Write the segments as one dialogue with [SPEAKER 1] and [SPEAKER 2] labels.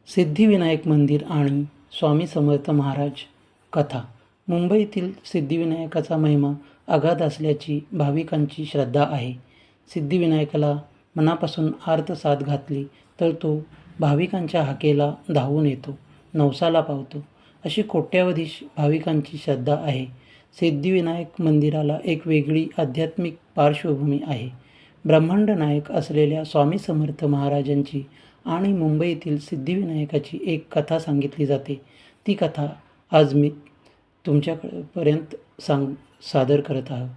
[SPEAKER 1] सिद्धिविनायक मंदिर आणि स्वामी समर्थ महाराज कथा. मुंबईतील सिद्धिविनायकाचा महिमा अगाध असल्याची भाविकांची श्रद्धा आहे. सिद्धिविनायकाला मनापासून आर्त साथ घातली तर तो भाविकांच्या हाकेला धावून येतो, नवसाला पावतो, अशी कोट्यावधी भाविकांची श्रद्धा आहे. सिद्धिविनायक मंदिराला एक वेगळी आध्यात्मिक पार्श्वभूमी आहे. ब्रह्मांड नायक असलेल्या स्वामी समर्थ महाराजांची आणि मुंबईतील सिद्धिविनायकाची एक कथा सांगितली जाते. ती कथा आज मी तुमच्यापर्यंत सादर करत आहोत.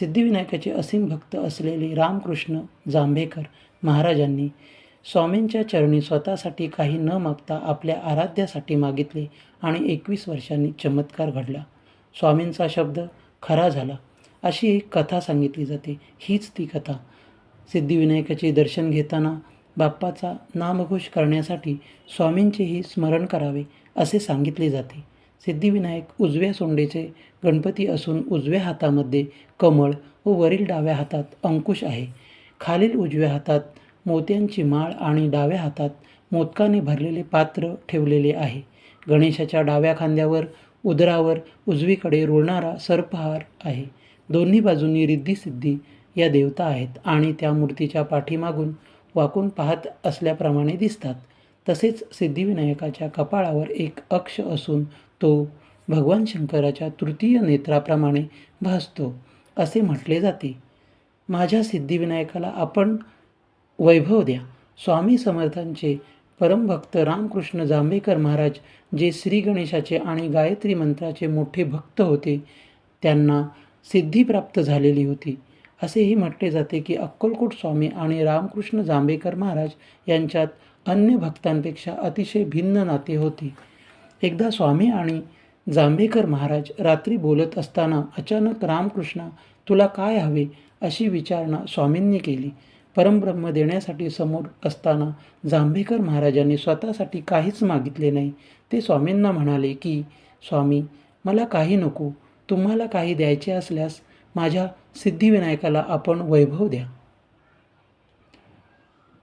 [SPEAKER 1] सिद्धिविनायकाचे असीम भक्त असलेले रामकृष्ण जांभेकर महाराजांनी स्वामींच्या चरणी स्वतःसाठी काही न मागता आपल्या आराध्यासाठी मागितले आणि 21 वर्षांनी चमत्कार घडला. स्वामींचा शब्द खरा झाला, अशी एक कथा सांगितली जाते. हीच ती कथा. सिद्धिविनायकाचे दर्शन घेताना बाप्पाचा नामघोष करण्यासाठी स्वामींचेही स्मरण करावे असे सांगितले जाते. सिद्धिविनायक उजव्या सोंडेचे गणपती असून उजव्या हातामध्ये कमळ व वरील डाव्या हातात अंकुश आहे. खालील उजव्या हातात मोत्यांची माळ आणि डाव्या हातात मोदकाने भरलेले पात्र ठेवलेले आहे. गणेशाच्या डाव्या खांद्यावर उदरावर उजवीकडे रुळणारा सर्पहार आहे. दोन्ही बाजूंनी रिद्धी-सिद्धी या देवता आहेत आणि त्या मूर्तीच्या पाठीमागून वाकून पाहत असल्याप्रमाणे दिसतात. तसेच सिद्धिविनायकाच्या कपाळावर एक अक्ष असून तो भगवान शंकराच्या तृतीय नेत्राप्रमाणे भासतो असे म्हटले जाते. माझ्या सिद्धिविनायकाला आपण वैभव द्या. स्वामी समर्थांचे परमभक्त रामकृष्ण जांभेकर महाराज, जे श्री गणेशाचे आणि गायत्री मंत्राचे मोठे भक्त होते, त्यांना सिद्धी प्राप्त झालेली होती. असेही म्हटले जाते की अक्कलकोट स्वामी आणि रामकृष्ण जांभेकर महाराज यांच्यात अन्य भक्तांपेक्षा अतिशय भिन्न नाते होते. एकदा स्वामी आणि जांभेकर महाराज रात्री बोलत असताना अचानक रामकृष्णा, तुला काय हवे, अशी विचारणा स्वामींनी केली. परमब्रह्म देण्यासाठी समोर असताना जांभेकर महाराजांनी स्वतःसाठी काहीच मागितले नाही. ते स्वामींना म्हणाले की स्वामी, मला काही नको. तुम्हाला काही द्यायचे असल्यास माझ्या सिद्धिविनायकाला आपण वैभव द्या.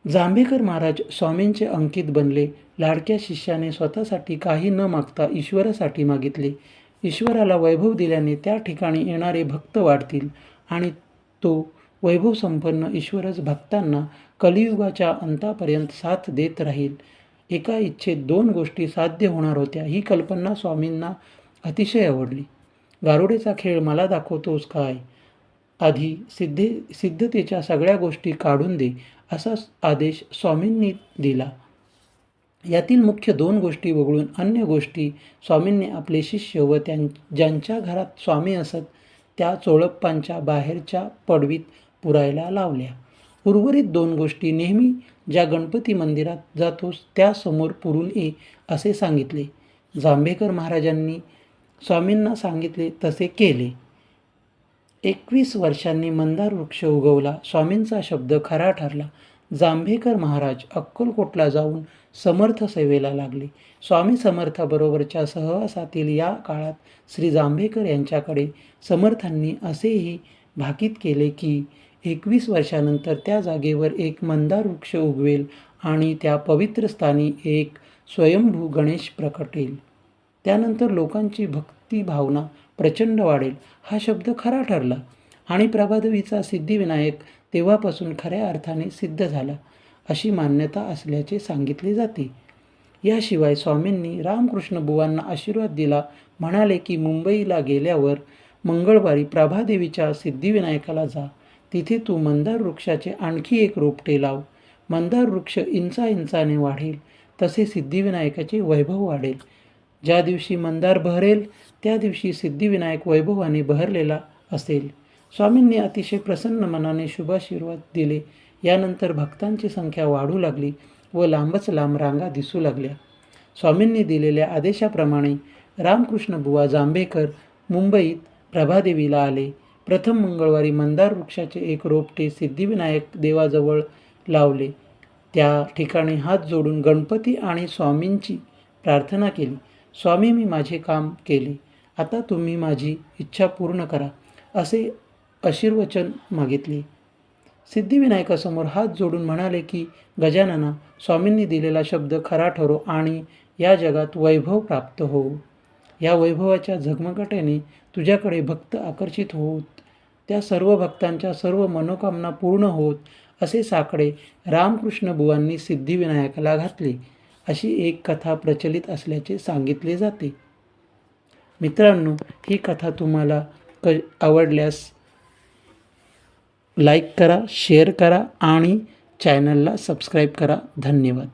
[SPEAKER 1] जांभेकर महाराज स्वामींचे अंकित बनले. लाडक्या शिष्याने स्वतःसाठी काही न मागता ईश्वरासाठी मागितले. ईश्वराला वैभव दिल्याने त्या ठिकाणी येणारे भक्त वाढतील आणि तो वैभव संपन्न ईश्वरच भक्तांना कलियुगाच्या अंतापर्यंत साथ देत राहील. एका इच्छेत दोन गोष्टी साध्य होणार होत्या. ही कल्पना स्वामींना अतिशय आवडली. गारुडेचा खेळ मला दाखवतोस काय? आधी सिद्धतेच्या सगळ्या गोष्टी काढून दे, असा आदेश स्वामींनी दिला. यातील मुख्य दोन गोष्टी वगळून अन्य गोष्टी स्वामींनी आपले शिष्य व ज्यांच्या घरात स्वामी असत त्या चोळप्पांच्या बाहेरच्या पडवीत पुरायला लावल्या. उर्वरित दोन गोष्टी नेहमी ज्या गणपती मंदिरात जातोस त्यासमोर पुरून ये, असे सांगितले. जांभेकर महाराजांनी स्वामींना सांगितले तसे केले. 21 वर्षांनी मंदार वृक्ष उगवला. स्वामींचा शब्द खरा ठरला. जांभेकर महाराज अक्कलकोटला जाऊन समर्थ सेवेला लागले. स्वामी समर्थाबरोबरच्या सहवासातील या काळात श्री जांभेकर यांच्याकडे समर्थांनी असेही भाकीत केले की 21 वर्षानंतर त्या जागेवर एक मंदार वृक्ष उगवेल आणि त्या पवित्र स्थानी एक स्वयंभू गणेश प्रकटेल. त्यानंतर लोकांची भक्तिभावना प्रचंड वाढेल. हा शब्द खरा ठरला आणि प्रभादेवीचा सिद्धिविनायक तेव्हापासून खऱ्या अर्थाने सिद्ध झाला, अशी मान्यता असल्याचे सांगितले जाते. याशिवाय स्वामींनी रामकृष्ण बुवांना आशीर्वाद दिला. म्हणाले की मुंबईला गेल्यावर मंगळवारी प्रभादेवीच्या सिद्धिविनायकाला जा. तिथे तू मंदार वृक्षाचे आणखी एक रोपटे लाव. मंदार वृक्ष इंचाने वाढेल तसे सिद्धिविनायकाचे वैभव वाढेल. ज्या दिवशी मंदार बहरेल त्या दिवशी सिद्धिविनायक वैभवाने बहरलेला असेल. स्वामींनी अतिशय प्रसन्न मनाने शुभाशीर्वाद दिले. यानंतर भक्तांची संख्या वाढू लागली व लांबच लांब रांगा दिसू लागल्या. स्वामींनी दिलेल्या आदेशाप्रमाणे रामकृष्ण बुवा जांभेकर मुंबईत प्रभादेवीला आले. प्रथम मंगळवारी मंदार वृक्षाचे एक रोपटे सिद्धिविनायक देवाजवळ लावले. त्या ठिकाणी हात जोडून गणपती आणि स्वामींची प्रार्थना केली. स्वामी, मी माझे काम केले. आता तुम्ही माझी इच्छा पूर्ण करा, असे आशीर्वचन मागितले. सिद्धिविनायकासमोर हात जोडून म्हणाले की गजानना, स्वामींनी दिलेला शब्द खरा ठरो आणि या जगात वैभव प्राप्त हो. या वैभवाच्या झगमगाटाने तुझ्याकडे भक्त आकर्षित होत, त्या सर्व भक्तांच्या सर्व मनोकामना पूर्ण होत असे साकडे रामकृष्ण बुवांनी सिद्धिविनायकाला घातले, अशी एक कथा प्रचलित असल्याचे सांगितले जाते. मित्रांनो, ही कथा तुम्हाला आवडल्यास लाईक करा, शेअर करा आणि चॅनलला सबस्क्राईब करा. धन्यवाद.